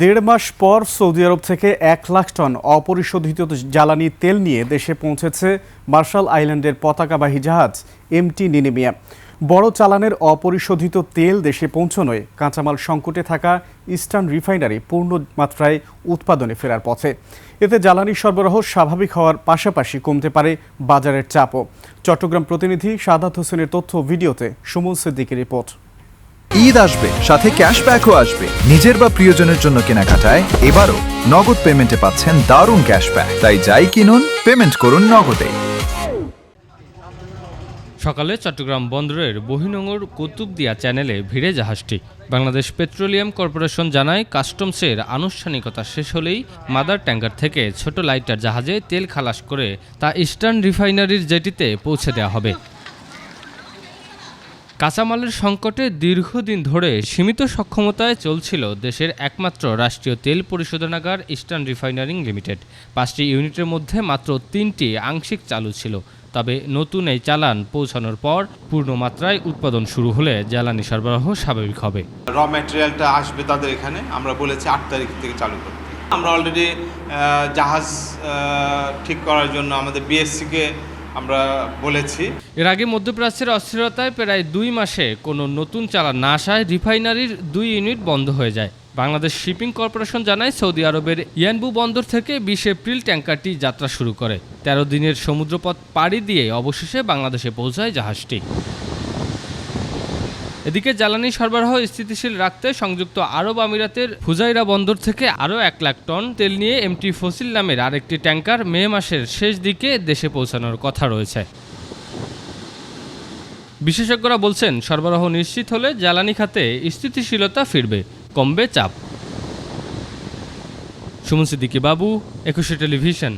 দেড় মাস পর সৌদি আরব থেকে ১ লাখ টন অপরিশোধিত জ্বালানি তেল নিয়ে দেশে পৌঁছেছে মার্শাল আইল্যান্ডের পতাকাবাহী জাহাজ এমটি নিনেমিয়া। বড় চালানের অপরিশোধিত তেল দেশে পৌঁছানোয় কাঁচামাল সংকটে থাকা ইস্টার্ন রিফাইনারি পূর্ণ মাত্রায় উৎপাদনে ফেরার পথে। এতে জ্বালানি সরবরাহ স্বাভাবিক হওয়ার পাশাপাশি কমতে পারে বাজারের চাপও। চট্টগ্রাম প্রতিনিধি সাদাত হোসেনের তথ্য ভিডিওতে সুমন সিদ্দিকের রিপোর্ট। ঈদ আসবে, সাথে ক্যাশব্যাকও আসবে। নিজের বা প্রিয়জনের জন্য কেনাকাটায় এবারও নগদ পেমেন্টে পাচ্ছেন দারুণ ক্যাশব্যাক। তাই যাই কিনুন, পেমেন্ট করুন নগদে। সকালে চট্টগ্রাম বন্দরের বহিনঙ্গর কুতুবদিয়া চ্যানেলে ভিড়ে জাহাজটি। বাংলাদেশ পেট্রোলিয়াম কর্পোরেশন জানায়, কাস্টমসের আনুষ্ঠানিকতা শেষ হলেই মাদার ট্যাঙ্কার থেকে ছোট লাইটার জাহাজে তেল খালাস করে তা ইস্টার্ন রিফাইনারির জেটিতে পৌঁছে দেওয়া হবে। কাঁচামালের সংকটে দীর্ঘদিন ধরে সীমিত সক্ষমতায় চলছিল দেশের একমাত্র রাষ্ট্রীয় তেল পরিশোধনাগার ইস্টার্ন রিফাইনারিং লিমিটেড। 5টি ইউনিটের মধ্যে মাত্র 3টি আংশিক চালু ছিল। তবে নতুন এই চালান পৌঁছানোর পর পূর্ণমাত্রায় উৎপাদন শুরু হলে জ্বালানি সরবরাহ স্বাভাবিক হবে। র ম্যাটেরিয়ালটা আসবে তাদের এখানে, আমরা বলেছি 8 তারিখ থেকে চালু করতে। আমরা অলরেডি জাহাজ ঠিক করার জন্য আমাদের বিএসসিকে আমরা বলেছি। এর আগে মধ্যপ্রাচ্যের অস্থিরতায় প্রায় 2 মাসে কোনো নতুন চালান না আসায় রিফাইনারির 2 ইউনিট বন্ধ হয়ে যায়। বাংলাদেশ শিপিং কর্পোরেশন জানায়, সৌদি আরবের ইয়ানবু বন্দর থেকে 20 এপ্রিল ট্যাঙ্কারটি যাত্রা শুরু করে। 13 দিনের সমুদ্রপথ পাড়ি দিয়ে অবশেষে বাংলাদেশে পৌঁছায় জাহাজটি। এদিকে জ্বালানি সরবরাহ স্থিতিশীল রাখতে সংযুক্ত আরব আমিরাতের ফুজাইরা বন্দর থেকে আরও 1 লাখ টন তেল নিয়ে এমটি ফসিল নামের আরেকটি ট্যাঙ্কার মে মাসের শেষ দিকে দেশে পৌঁছানোর কথা রয়েছে। বিশেষজ্ঞরা বলছেন, সরবরাহ নিশ্চিত হলে জ্বালানি খাতে স্থিতিশীলতা ফিরবে, কমবে চাপ। সুমন সিদ্দিকী বাবু, 21 টেলিভিশন।